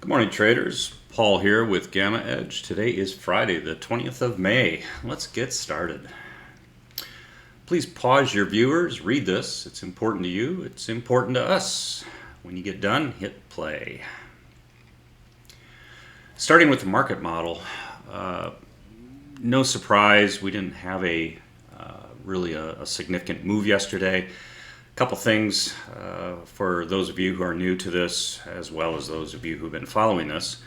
Good morning, traders. Paul here with GammaEdge. Today is Friday, the 20th of May. Let's get started. Please pause your viewers, read this. It's important to you, it's important to us. When you get done, hit play. Starting with the market model, no surprise, we didn't have really a significant move yesterday. A couple things for those of you who are new to this, as well as those of you who've been following this.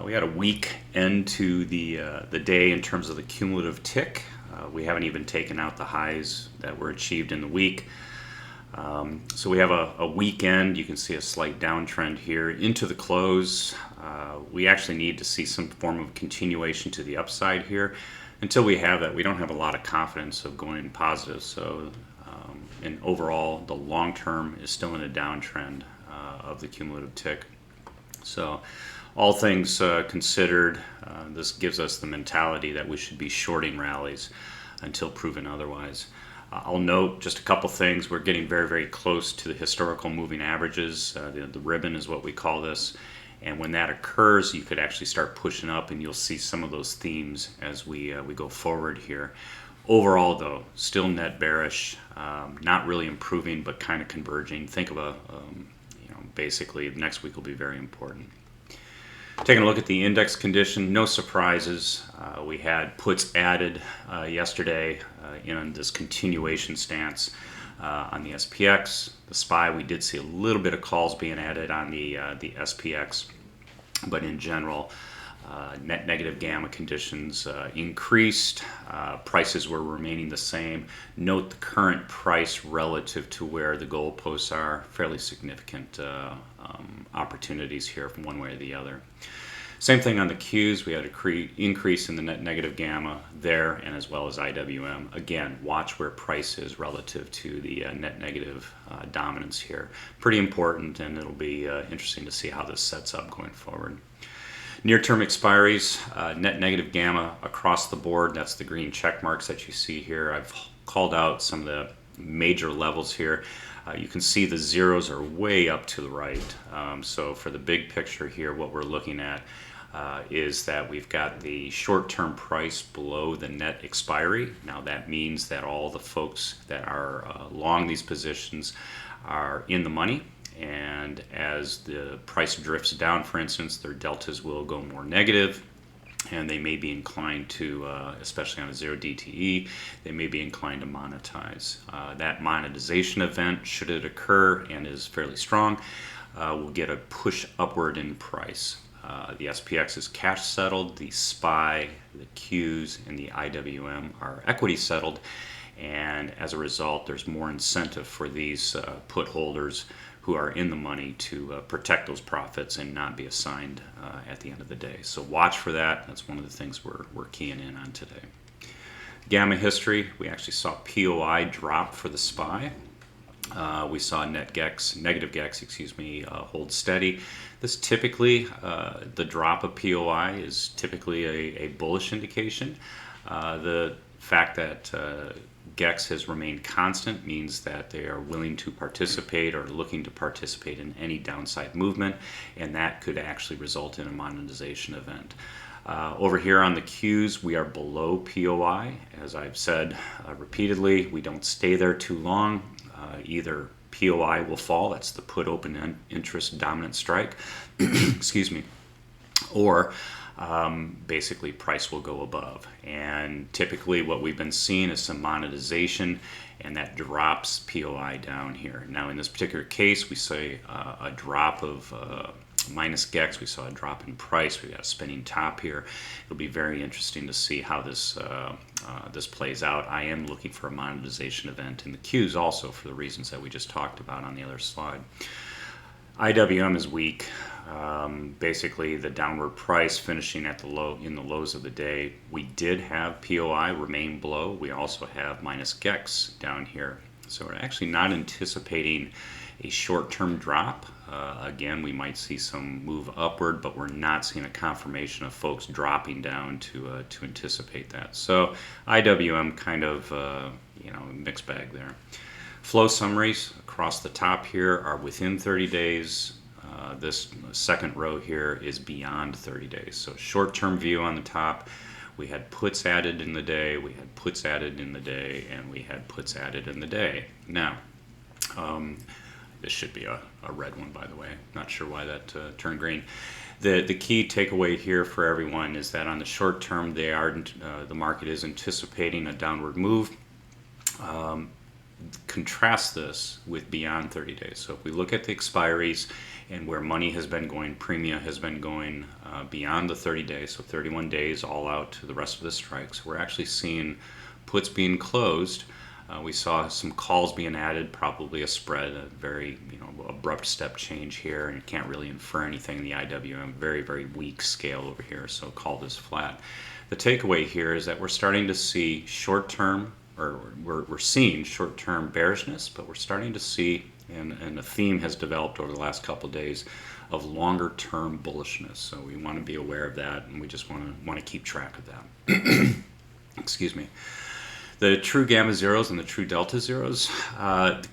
We had a weak end to the day in terms of the cumulative tick. We haven't even taken out the highs that were achieved in the week. So we have a weak end. You can see a slight downtrend here into the close. We actually need to see some form of continuation to the upside here. Until we have that, we don't have a lot of confidence of going positive. So and overall, the long term is still in a downtrend of the cumulative tick. So all things considered, this gives us the mentality that we should be shorting rallies until proven otherwise. I'll note just a couple things. We're getting very, very close to the historical moving averages. The ribbon is what we call this. And when that occurs, you could actually start pushing up, and you'll see some of those themes as we go forward here. Overall, though, still net bearish, not really improving, but kind of converging. Think of basically next week will be very important. Taking a look at the index condition, no surprises. We had puts added yesterday in this continuation stance on the SPX. The SPY, we did see a little bit of calls being added on the SPX, but in general, net negative gamma conditions increased. Prices were remaining the same. Note the current price relative to where the goalposts are. Fairly significant opportunities here from one way or the other. Same thing on the Qs. We had an increase in the net negative gamma there, and as well as IWM. Again, watch where price is relative to the net negative dominance here. Pretty important, and it'll be interesting to see how this sets up going forward. Near-term expiries, net negative gamma across the board. That's the green check marks that you see here. I've called out some of the major levels here. You can see the zeros are way up to the right. So for the big picture here, what we're looking at is that we've got the short-term price below the net expiry. Now that means that all the folks that are long these positions are in the money. And as the price drifts down, for instance, their deltas will go more negative, and they may be inclined to, especially on a 0 DTE, they may be inclined to monetize. That monetization event, should it occur and is fairly strong, will get a push upward in price. The SPX is cash settled, the SPY, the Qs, and the IWM are equity settled, and as a result, there's more incentive for these put holders who are in the money to protect those profits and not be assigned at the end of the day. So watch for that. That's one of the things we're keying in on today. Gamma history, we actually saw POI drop for the SPY. We saw negative GEX, hold steady. This typically, the drop of POI is typically a bullish indication. The fact that GEX has remained constant means that they are willing to participate or looking to participate in any downside movement, and that could actually result in a monetization event. Over here on the Qs, we are below POI. As I've said repeatedly, we don't stay there too long. Either POI will fall, that's the put open interest dominant strike, excuse me, or basically price will go above. And typically what we've been seeing is some monetization, and that drops POI down here. Now in this particular case, we see a drop of minus GEX. We saw a drop in price. We got a spinning top here. It'll be very interesting to see how this plays out. I am looking for a monetization event in the Qs also for the reasons that we just talked about on the other slide. IWM is weak. Basically the downward price finishing at the low in the lows of the day. We did have POI remain below. We also have minus GEX down here. So we're actually not anticipating a short-term drop. Again, we might see some move upward, but we're not seeing a confirmation of folks dropping down to anticipate that. So IWM kind of mixed bag there. Flow summaries across the top here are within 30 days. This second row here is beyond 30 days. So short-term view on the top, we had puts added in the day, we had puts added in the day, and we had puts added in the day. Now, this should be a red one, by the way. Not sure why that turned green. The key takeaway here for everyone is that on the short term, the market is anticipating a downward move. Contrast this with beyond 30 days. So if we look at the expiries and where money has been going, premia has been going beyond the 30 days, so 31 days all out to the rest of the strikes, we're actually seeing puts being closed. We saw some calls being added, probably a spread, a very abrupt step change here, and you can't really infer anything in the IWM. Very, very weak scale over here, so call this flat. The takeaway here is that we're starting to see short-term, or we're seeing short-term bearishness, but we're starting to see, and a theme has developed over the last couple of days of longer-term bullishness. So we want to be aware of that, and we just want to keep track of that. Excuse me. The true gamma zeros and the true delta zeros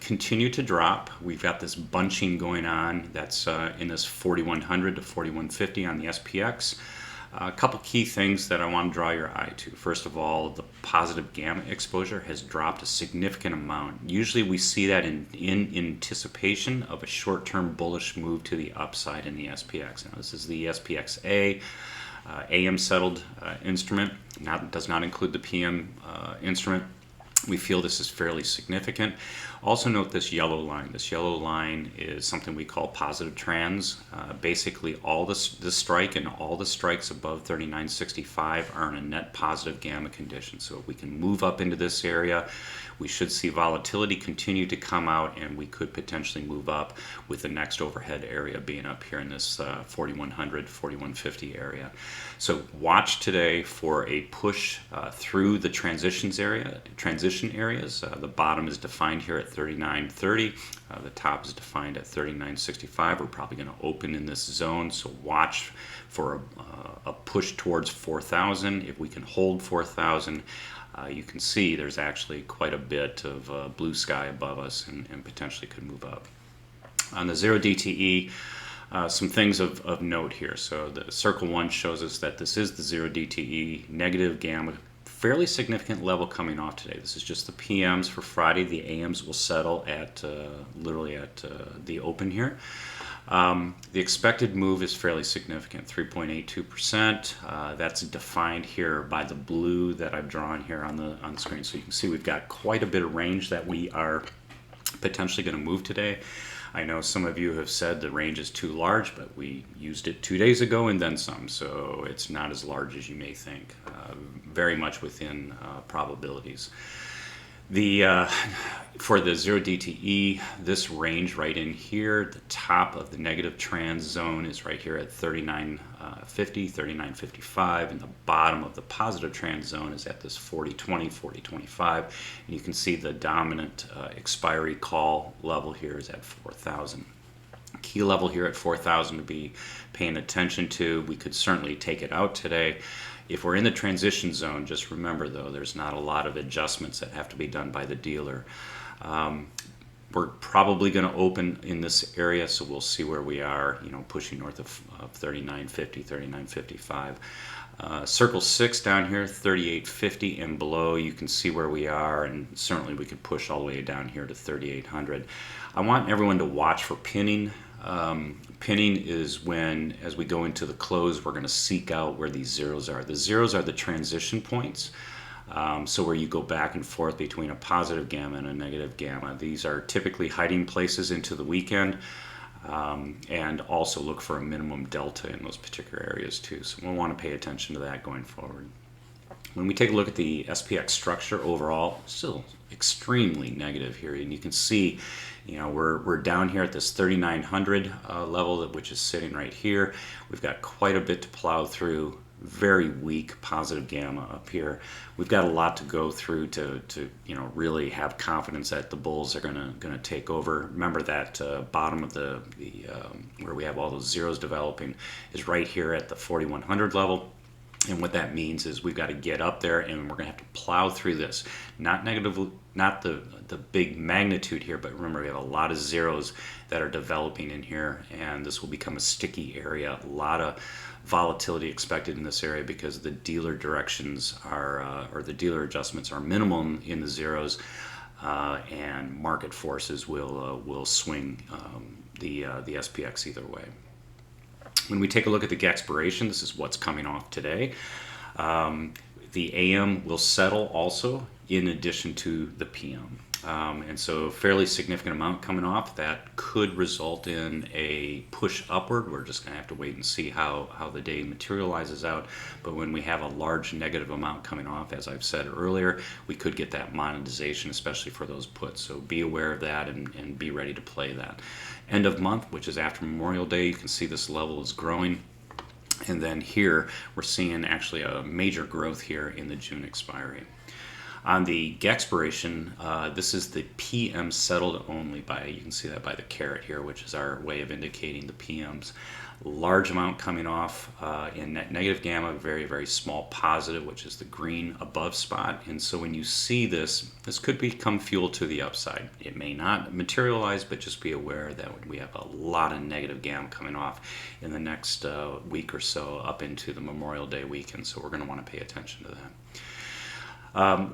continue to drop. We've got this bunching going on that's in this 4100 to 4150 on the SPX. A couple key things that I want to draw your eye to. First of all, the positive gamma exposure has dropped a significant amount. Usually we see that in anticipation of a short-term bullish move to the upside in the SPX. Now this is the SPX-A. AM settled instrument, does not include the PM instrument. We feel this is fairly significant. Also note this yellow line. This yellow line is something we call positive trans. Basically all this strike and all the strikes above 39.65 are in a net positive gamma condition. So if we can move up into this area, we should see volatility continue to come out, and we could potentially move up with the next overhead area being up here in this 4100, 4150 area. So watch today for a push through the transition areas. The bottom is defined here at 39.30. The top is defined at 39.65. We're probably going to open in this zone, so watch for a push towards 4,000. If we can hold 4,000, you can see there's actually quite a bit of blue sky above us, and potentially could move up. On the 0 DTE, some things of note here. So the circle 1 shows us that this is the 0 DTE, negative gamma, fairly significant level coming off today. This is just the PMs for Friday. The AMs will settle at literally at the open here. The expected move is fairly significant, 3.82%. That's defined here by the blue that I've drawn here on the screen. So you can see we've got quite a bit of range that we are potentially going to move today. I know some of you have said the range is too large, but we used it 2 days ago and then some, so it's not as large as you may think. Very much within probabilities. For the 0 DTE, this range right in here, the top of the negative trans zone is right here at 39.50, 39.55, and the bottom of the positive trans zone is at this 40.20, 40.25, and you can see the dominant expiry call level here is at 4,000. Key level here at 4,000 to be paying attention to. We could certainly take it out today. If we're in the transition zone, just remember though, there's not a lot of adjustments that have to be done by the dealer. We're probably going to open in this area, so we'll see where we are, pushing north of 39.50, 39.55. Circle 6 down here, 38.50 and below, you can see where we are, and certainly we could push all the way down here to 3800. I want everyone to watch for pinning. Pinning is when, as we go into the close, we're going to seek out where these zeros are. The zeros are the transition points. So where you go back and forth between a positive gamma and a negative gamma. These are typically hiding places into the weekend, and also look for a minimum delta in those particular areas too. So we'll want to pay attention to that going forward. When we take a look at the SPX structure overall, still extremely negative here, and you can see, we're down here at this 3900 level, which is sitting right here. We've got quite a bit to plow through. Very weak positive gamma up here. We've got a lot to go through to really have confidence that the bulls are gonna take over. Remember that bottom of the where we have all those zeros developing is right here at the 4100 level. And what that means is we've got to get up there and we're going to have to plow through this. Not negative, not the big magnitude here, but remember we have a lot of zeros that are developing in here, and this will become a sticky area. A lot of volatility expected in this area because the dealer directions are, or the dealer adjustments are minimum in the zeros, and market forces will swing the SPX either way. When we take a look at the expiration, this is what's coming off today. The AM will settle also in addition to the PM. And so a fairly significant amount coming off that could result in a push upward. We're just going to have to wait and see how the day materializes out. But when we have a large negative amount coming off, as I've said earlier, we could get that monetization, especially for those puts. So be aware of that and be ready to play that. End of month, which is after Memorial Day, you can see this level is growing. And then here, we're seeing actually a major growth here in the June expiry. On the expiration, this is the PM settled only by, you can see that by the caret here, which is our way of indicating the PMs. Large amount coming off in net negative gamma, very, very small positive, which is the green above spot. And so when you see this, this could become fuel to the upside. It may not materialize, but just be aware that we have a lot of negative gamma coming off in the next week or so up into the Memorial Day weekend. So we're going to want to pay attention to that.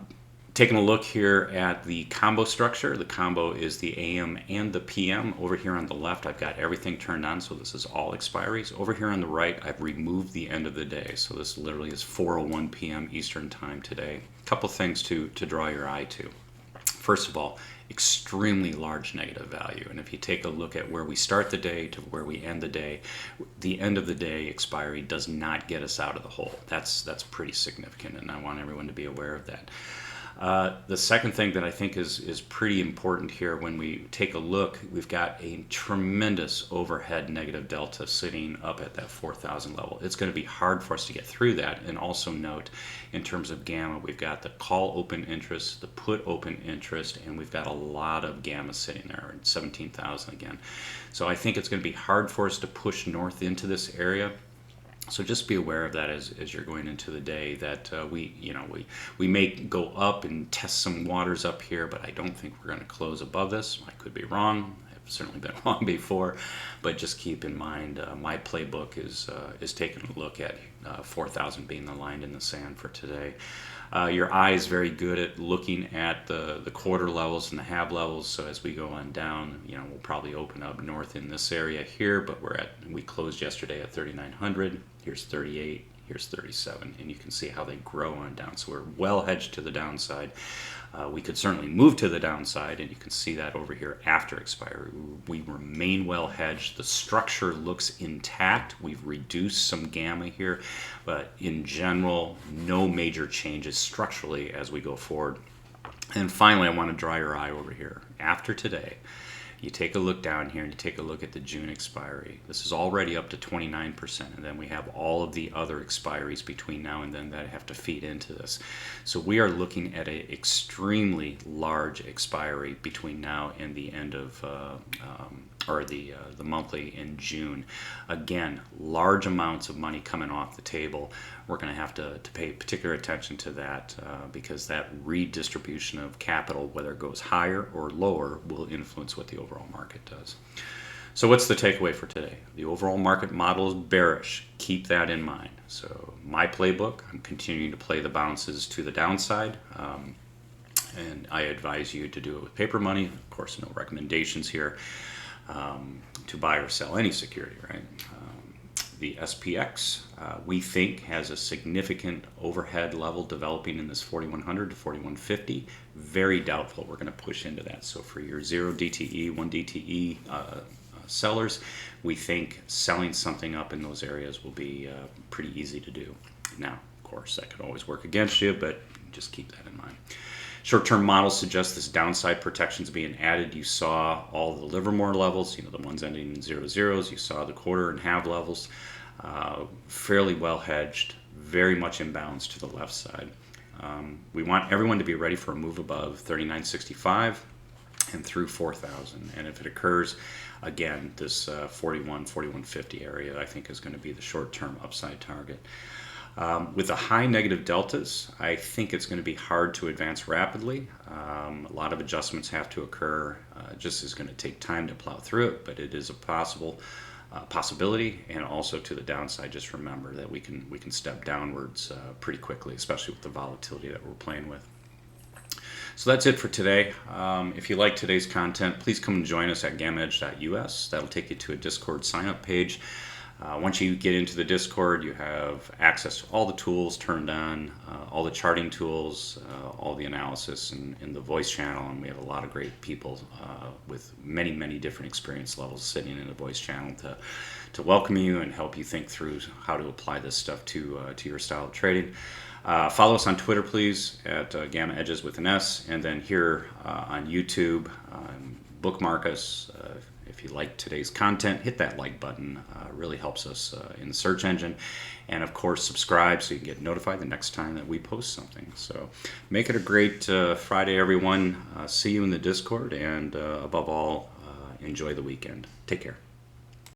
Taking a look here at the combo structure. The combo is the AM and the PM. Over here on the left, I've got everything turned on, so this is all expiries. Over here on the right, I've removed the end of the day, so this literally is 4:01 p.m. Eastern Time today. A couple things to draw your eye to. First of all, extremely large negative value, and if you take a look at where we start the day to where we end the end of the day expiry does not get us out of the hole. That's pretty significant, and I want everyone to be aware of that. The second thing that I think is pretty important here, when we take a look, we've got a tremendous overhead negative delta sitting up at that 4,000 level. It's going to be hard for us to get through that. And also note, in terms of gamma, we've got the call open interest, the put open interest, and we've got a lot of gamma sitting there at 17,000 again. So I think it's going to be hard for us to push north into this area. So just be aware of that as you're going into the day, that we may go up and test some waters up here, but I don't think we're going to close above this. I could be wrong. I've certainly been wrong before, but just keep in mind my playbook is taking a look at 4,000 being the line in the sand for today. Your eye is very good at looking at the quarter levels and the half levels. So as we go on down, we'll probably open up north in this area here, but we closed yesterday at 3,900. Here's 38. Here's 37, and you can see how they grow on down. So we're well hedged to the downside. We could certainly move to the downside, and you can see that over here after expiry. We remain well hedged. The structure looks intact. We've reduced some gamma here, but in general, no major changes structurally as we go forward. And finally, I want to draw your eye over here. After today, you take a look down here and you take a look at the June expiry. This is already up to 29%, and then we have all of the other expiries between now and then that have to feed into this. So we are looking at an extremely large expiry between now and the end of the monthly in June. Again, large amounts of money coming off the table. We're going to have to pay particular attention to that because that redistribution of capital, whether it goes higher or lower, will influence what the overall market does. So what's the takeaway for today? The overall market model is bearish. Keep that in mind. So my playbook, I'm continuing to play the bounces to the downside. And I advise you to do it with paper money. Of course, no recommendations here to buy or sell any security, right? The SPX, we think, has a significant overhead level developing in this 4,100 to 4,150. Very doubtful we're going to push into that. So for your 0 DTE, 1 DTE sellers, we think selling something up in those areas will be pretty easy to do. Now, of course, that could always work against you, but just keep that in mind. Short-term models suggest this downside protection is being added. You saw all the Livermore levels, the ones ending in 0 zeros. You saw the quarter and half levels. Fairly well hedged, very much imbalanced to the left side. We want everyone to be ready for a move above 39.65 and through 4,000. And if it occurs, again, this 41.50 area, I think, is going to be the short-term upside target. With the high negative deltas, I think it's going to be hard to advance rapidly. A lot of adjustments have to occur. Just is going to take time to plow through it, but it is a possibility. And also to the downside, just remember that we can step downwards pretty quickly, especially with the volatility that we're playing with. So that's it for today. If you like today's content, please come and join us at GammaEdge.us. That'll take you to a Discord sign-up page. Once you get into the Discord, you have access to all the tools turned on, all the charting tools, all the analysis in the voice channel, and we have a lot of great people with many, many different experience levels sitting in the voice channel to welcome you and help you think through how to apply this stuff to your style of trading. Follow us on Twitter, please, at GammaEdges with an S, and then here on YouTube, bookmark us. If you like today's content, hit that like button. Really helps us in the search engine. And of course, subscribe so you can get notified the next time that we post something. So make it a great Friday, everyone. See you in the Discord, and above all, enjoy the weekend. Take care.